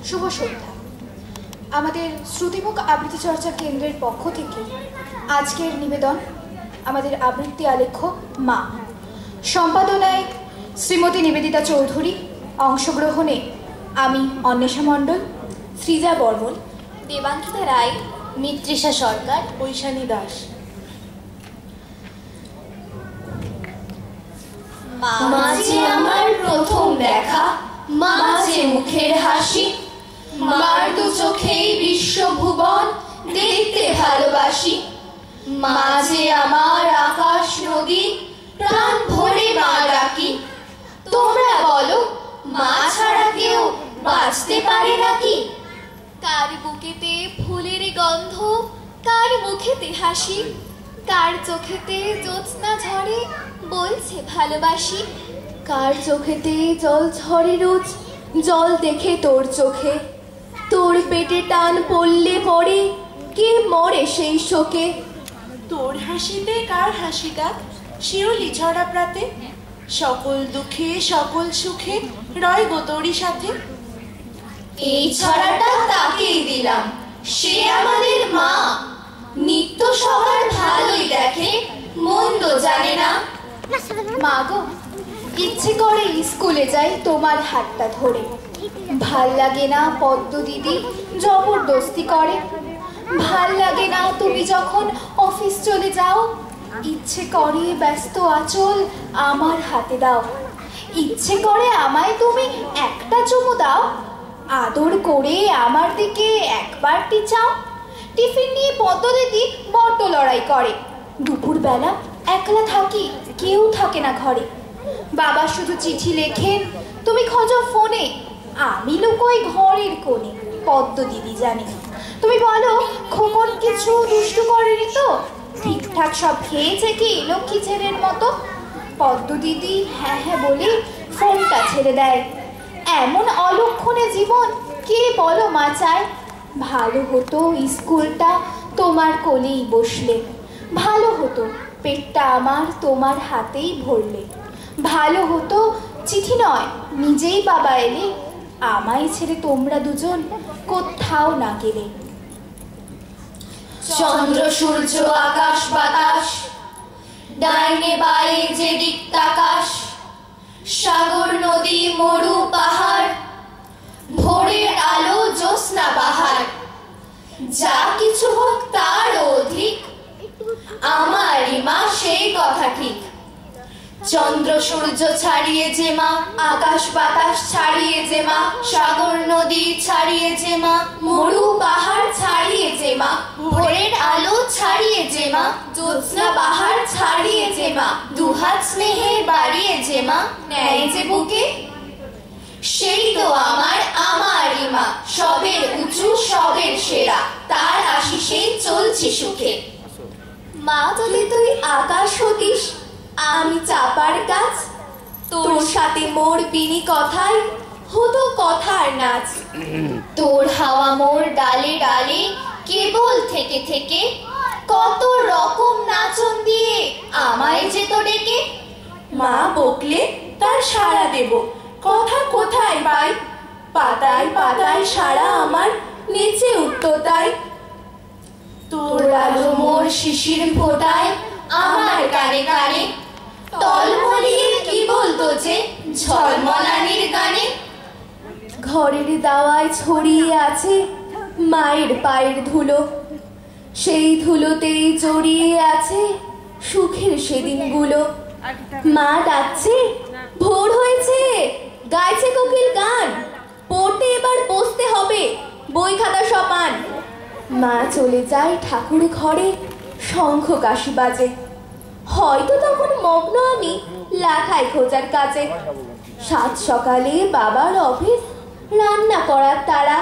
শুভ সন্ধ্যা। আমাদের শ্রুতিমুখ আবৃত্তি চর্চা কেন্দ্রের পক্ষ থেকে আজকের নিবেদন আমাদের আবৃত্তি আলেখ্য মা, সম্পাদনায় শ্রীমতী নিবেদিতা চৌধুরী, অংশগ্রহণে আমি অন্বেষা মণ্ডল, সৃজা বর্মন, দেবাঙ্কিতা রায়, মিত্রিষা সরকার, ঐশানী দাস। মা যে আমার প্রথম দেখা, মা যে মুখের হাসি, মার দু চোখেই বিশ্বভুবন দেখতে ভালোবাসি। মা যে আমার আকাশ নদী, প্রাণ ভরে মা ডাকি। তোমরা বলো, মা ছাড়া কেউ বাঁচতে পারে নাকি? কার বুকেতে ফুলের গন্ধ, কার মুখেতে হাসি, কার চোখেতে জ্যোৎস্না ঝরে বলছে ভালোবাসি। কার চোখেতে জল ঝরে রোজ, জল দেখে তোর চোখে। তোর পেটে টান পড়লে পড়ে, কে মরে সেই শোকে। তোর হাসিতে কার হাসি ডাক, শিউলি ঝরা প্রাতে। সকল দুঃখে সকল সুখে রয় গো তোরই সাথে। এই ছড়াটা তাকেই দিলাম, সে আমাদের মা। নিত্য সবার ভালোই দেখে, মন্দ জানে না। মা গো, ইচ্ছে করে স্কুলে যাই তোমার হাতটা ধরে। ভাল লাগে না পদ্ম দিদি জবরদস্তি করে। ভাল লাগে না তুমি যখন অফিস চলে যাও। ইচ্ছে করে ব্যস্ত আঁচল আমার হাতে দাও। ইচ্ছে করে আমায় তুমি একটা চুমু দাও। আদর করে আমার দিকে একবারটি চাও। টিফিন নিয়ে পদ্ম দিদি বড্ড লড়াই করে। দুপুরবেলা একলা থাকি, কেউ থাকে না ঘরে। বাবা শুধু চিঠি লেখেন, তুমি খোঁজো ফোনে। আমি লুকোই ঘরের কোণে, পদ্ম দিদি জানে। তুমি বলো, খোকন কিছু দুষ্টু করেনি তো? ঠিকঠাক সব খেয়েছে কি লক্ষ্মী ছেলের মতো? পদ্ম দিদি হ্যাঁ হ্যাঁ বলে ফোনটা ছেড়ে দেয়। এমন অলক্ষণে জীবন কে বলো মা চায়? ভালো হতো স্কুলটা তোমার কোলেই বসলে। ভালো হতো পেটটা আমার তোমার হাতেই ভরলে। ভালো হতো চিঠি নয় নিজেই বাবা এলে। আমায় ছেড়ে তোমরা দুজন কোথাও না গেলে। চন্দ্র সূর্য আকাশ বাতাস, ডাইনে বায়ে যে দিকতাকাশ। সাগর নদী মরু পাহাড়, ভোরের আলো জ্যোৎস্না বাহার। যা কিছু হোক তার অধিক, আমারই মা সেই কথা ঠিক। চন্দ্র সূর্য ছাড়িয়ে যে মা, আকাশ বাতাস ছাড়িয়ে যে মা, সাগর নদী ছাড়িয়ে যে মা, মরু পাহাড় ছাড়িয়ে যে মা, ভোরের আলো ছাড়িয়ে যে মা, জ্যোৎস্না বাহার ছাড়িয়ে যে মা, দুহাত স্নেহে বাড়িয়ে যে মা, নেয় যে বুকে। সেই তো আমারই মা, সবের উঁচু সবের সেরা। তার আশিসেই চলছি সুখে। মা যদি তুই আকাশ হতিস, আমি চাপার গাছ। তোর সাথে মোর বিনি কথায় হতো কথার নাচ। তোর হাওয়া মোর ডালে ডালে কেবল থেকে থেকে, কত রকম নাচন দিয়ে আমায় যেত ডেকে। মা বকলে তার সাড়া দেব, কথা কোথায় পাই? পাতায় পাতায় সাড়া আমার নিচে উঠতো তাই। তোর আলো মোর শিশির ফোটায় আমার কানে কানে, তলমলিয়ে কি বলতো যে ঝলমলানির গানে। ঘরের দাওয়ায় ছড়িয়ে আছে মায়ের পায়ের ধুলো, সেই ধুলোতেই জড়িয়ে আছে সুখের সেদিনগুলো। মা ডাকছে, ভোর হয়েছে, গাইছে কোকিল গান। পড়তে এবার বসতে হবে, বই খাতা সপান। মা চলে যায় ঠাকুর ঘরে, শঙ্খ কাশি বাজে। হয়তো তখন মগ্ন আমি লেখায় খোঁজার কাজে। সাত সকালে বাবার অফিস, রান্না করার তারা।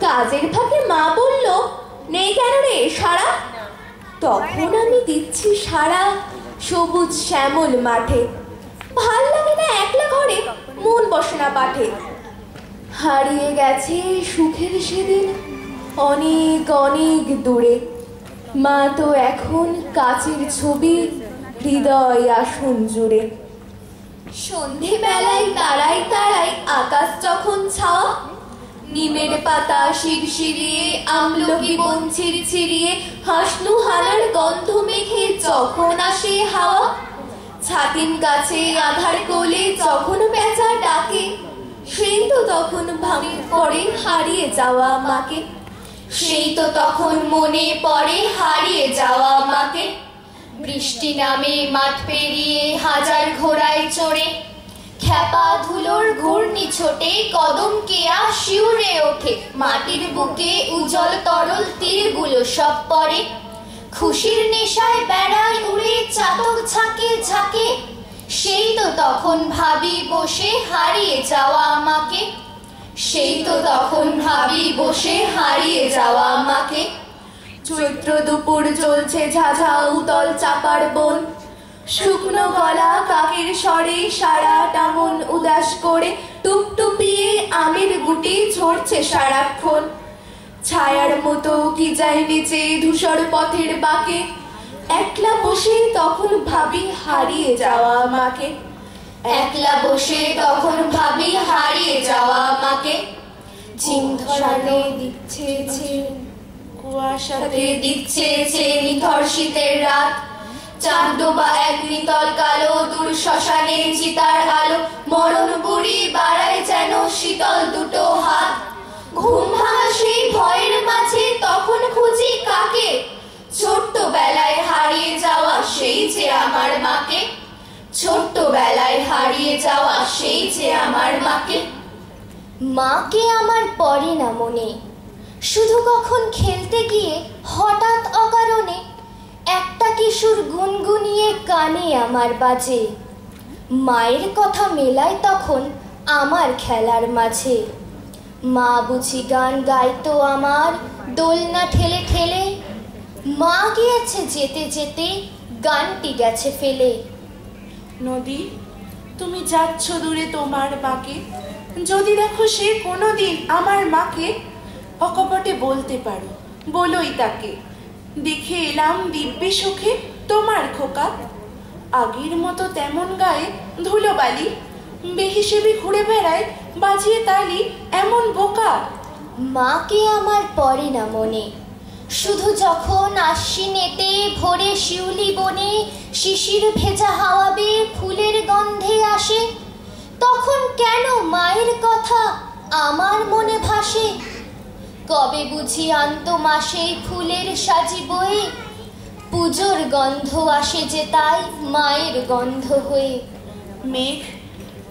কাজের ফাঁকে মা বলল, নেই কেন রে সারা? তখন আমি দিচ্ছি সারা সবুজ শ্যামল মাঠে। ভাল লাগে না একলা ঘরে, মন বসে না পাঠে। হারিয়ে গেছে সুখের সেদিন অনেক অনেক দূরে। মা তো এখন কাছের ছবি হৃদয় আসন জুড়ে। সন্ধেবেলায় তারাই তারাই আকাশ যখন ছাওয়া, নিমের পাতা শিরশিরিয়ে, আমলকি বন ছিড়ছিড়িয়ে, হাসনু হানার গন্ধ মেখে যখন আসে হাওয়া, ছাতিম গাছে আধার কোলে যখন পেঁচা ডাকে, সেই তো তখন ভাঙে পড়ে হারিয়ে যাওয়া মাকে। সেই তো তখন মনে পড়ে হারিয়ে যাওয়া মাকে। বৃষ্টি নামে মাঠ পেরিয়ে হাজার ঘোড়ায় চড়ে, খ্যাপা ধুলোর ঘূর্ণি ছোটে, কদম কেয়া শিউরে ওঠে, মাটির বুকে উজ্জ্বল তরল তীরগুলো সব পড়ে, খুশির নেশায় বেড়ায় উড়ে চাতক ঝাঁকে ঝাঁকে। সেই তো তখন ভাবি বসে হারিয়ে যাওয়া আমাকে। সেই তো তখন ভাবি বসে হারিয়ে যাওয়া আমাকে। চৈত্র দুপুর চলছে ঝাঝা উতল চাপার বন, শুকনো গলা কাকের স্বরে সারাটা মন উদাস করে, টুপটুপিয়ে আমের গুটি ঝরছে সারাক্ষণ, ছায়ার মতো কি যায় নিচে ধূসর পথের বাঁকে, একলা বসে তখন ভাবি হারিয়ে যাওয়া আমাকে। একলা বসে তখন ভাবি হারিয়ে যাওয়া আমাকে। ঝিমধরানো দিচ্ছে কুয়াশাতে দিচ্ছে নিথর শীতের রাত, চাঁদ ডোবা এক নিতল কালো, দূর শ্মশানে চিতার আলো, মরণ বুড়ি বাড়ায় যেন শীতল দুটো হাত। ঘুম ভাঙা সেই ভয়ের মাঝে তখন খুঁজি কাকে, ছোট্টবেলায় হারিয়ে যাওয়া সেই যে আমার মাকে। ছোট্টবেলায় হারিয়ে যাওয়া সেই যে আমার মাকে। মাকে আমার পড়ে না মনে, শুধু কখন খেলতে গিয়ে হঠাৎ অকারণে একটা কিশোর গুনগুনিয়ে কানে আমার বাজে, মায়ের কথা মেলায় তখন আমার খেলার মাঝে। মা বুঝি গান গাইতো আমার দোলনা ঠেলে ঠেলে, মা গিয়েছে যেতে যেতে গানটি গেছে ফেলে। নদী, তুমি যাচ্ছ দূরে তোমার বাঁকে, যদি দেখো সে কোনোদিন আমার মাকে, অকপটে বলতে পারো বলোই তাকে, দেখে এলাম দিব্যি সুখে তোমার খোকা। আগের মতো তেমন গায়ে ধুলোবালি, বেহিসেবি ঘুরে বেড়ায় বাজিয়ে তালি এমন বোকা। মাকে আমার পড়ে না মনে, শুধু যখন আশ্বিনেতে ভোরে শিউলি বনে শিশির ভেজা হাওয়া বেয়ে ফুলের গন্ধে আসে, তখন কেন মায়ের কথা আমার মনে ভাসে। কবে বুঝি আন্ত মাসে ফুলের সাজি বয়ে, পুজোর গন্ধ আসে যে তাই মায়ের গন্ধ হয়ে। মেঘ,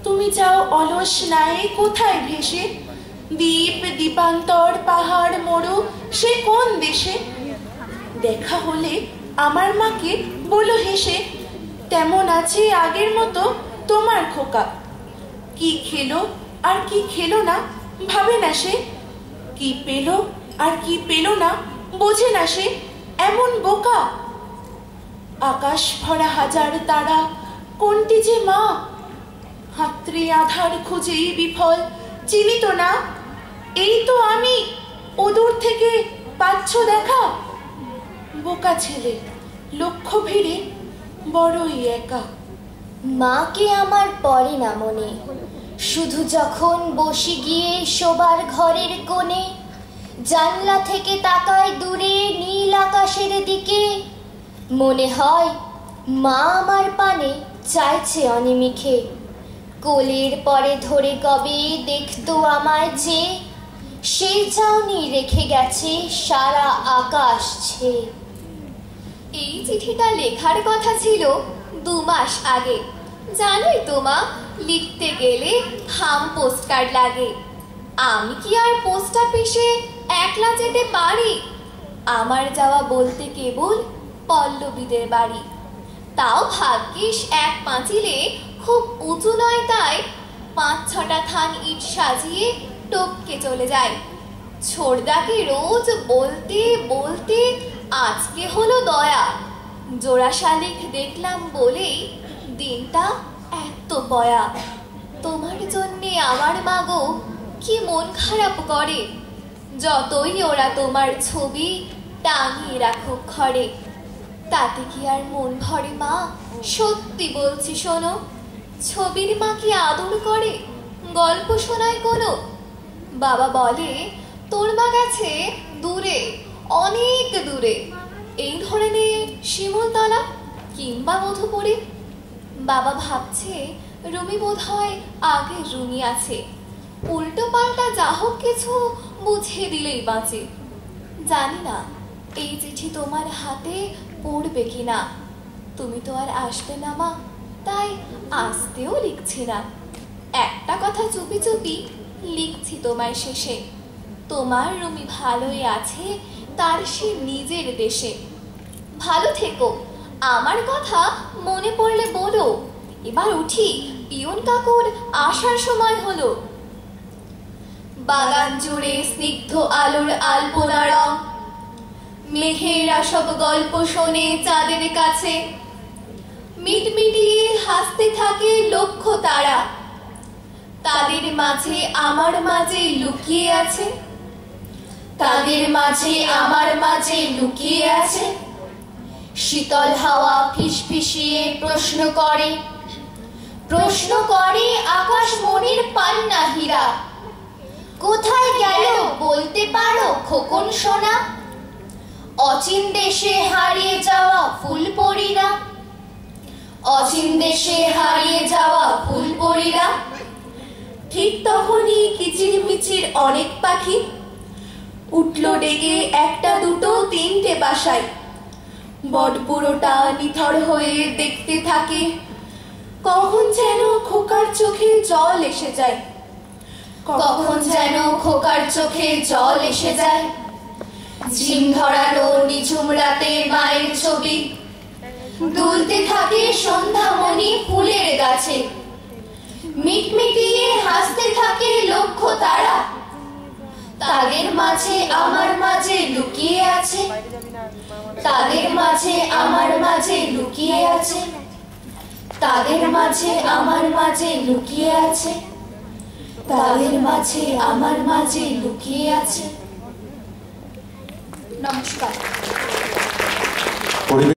তুমি যাও অলস নায়ে কোথায় ভেসে, দ্বীপ দ্বীপান্তর পাহাড় মরু সে কোন দেশে। দেখা হলে আমার মাকে বলো হেসে, তেমন আছে আগের মতো তোমার খোকা। কি খেলো আর কি খেলো না ভাবে না সে, কি পেল আর কি পেল না বোঝে না সে, এমন বোকা। আকাশ ভরা হাজার তারা কোনটি যে মা, হাতড়ে আধার খুঁজেই বিফল চিনি তো না। এই তো আমি, ওদূর থেকে পাচ্ছ দেখা, বোকা ছেলে লক্ষ্য ভিড়ে বড়ই একা। মাকে আমার পড়ে না মনে, শুধু যখন বসে গিয়ে শোবার ঘরের কোণে, জানলা থেকে তাকায় দূরে নীল আকাশের দিকে, মনে হয় মা আমার পানে চাইছে অনিমিখে। কোলের পরে ধরে কবে দেখতো আমায় যে, সেই চাউনি রেখে গেছে সারা আকাশ ছেয়ে। এই চিঠিটা লেখার কথা ছিল 2 মাস আগে। জানোই তো মা, লিখতে গেলে হাম পোস্টকার্ড লাগে। আমি কি আর পোস্ট অফিসে একলা যেতে পারি? আমার যাওয়া বলতে কেবল পল্লবীদের বাড়ি, তাও ভাগ্যিস এক পাঁচিলে, খুব উঁচু নয় তাই 5-6টা থান ইট সাজিয়ে টপকে চলে যায়। ছোড়দাকে রোজ বলতে বলতে আজকে হলো দয়া, জোড়া শালিক দেখলাম বলেই দিনটা এত বয়া। তোমার জন্যে আমার মাগো কি মন খারাপ করে, যতই ওরা তোমার ছবি টাঙিয়ে রাখুক ঘরে। তাতে কি আর মন ভরে মা? সত্যি বলছি শোনো, ছবির মা কি আদর করে, গল্প শোনায় কোনো? বাবা বলে তোর মা গেছে দূরে, অনেক দূরে, এই ধরে নে শিমুলতলা কিংবা মধুপুরে। বাবা ভাবছে রুমি বোধহয় আগের রুমি আছে, উল্টো পাল্টা যা হোক কিছু বুঝিয়ে দিলেই বাঁচে। জানি না এই চিঠি তোমার হাতে পড়বে কিনা, তুমি তো আর আসবে না মা, তাই আসতেও লিখছি না। একটা কথা চুপি চুপি লিখছি তোমায় শেষে, তোমার রুমি ভালোই আছে তার সে নিজের দেশে। ভালো থেকো, আমার কথা মনে পড়লে বলো। এবার উঠি, পিয়ন কাকুর আসার সময় হলো। বাগান জুড়ে স্নিগ্ধ আলোর আলপনা রং, মেঘেরা সব গল্প শোনে চাঁদের কাছে, মিটমিটিয়ে হাসতে থাকে লক্ষ তারা, তাদের মাঝে আমার মাঝে লুকিয়ে আছে, তাদের মাঝে আমার মাঝে লুকিয়ে আছে। শীতল হাওয়া ফিসফিসিয়ে প্রশ্ন করে আকাশ মনির পান্না হীরা, কোথায় গেল বলতে পারো খোকন সোনা? অচিন দেশে হারিয়ে যাওয়া ফুলপরীরা, অচিন দেশে হারিয়ে যাওয়া ফুলপরীরা। ঠিক তখনই কিচিরমিচির অনেক পাখি উঠলো ডেকে, একটা দুটো তিনটে বাসায়। বটপুরোটা নিথর হয়ে দেখতে থাকে, কখন যেন খোকার চোখে জল এসে যায়, কখন যেন খোকার চোখে জল এসে যায়। ঝিম ধরানো নিঝুম রাতে মায়ের ছবি দুলতে থাকে সন্ধ্যামণি ফুলের গাছে, মিটমিটিয়ে হাসতে থাকে লক্ষ তারা, তাদের মাঝে আমার মাঝে লুকিয়ে আছে, তাদের মাঝে আমার মাঝে লুকিয়ে আছে, তাদের মাঝে আমার মাঝে লুকিয়ে আছে, তাদের মাঝে আমার মাঝে লুকিয়ে আছে। নমস্কার।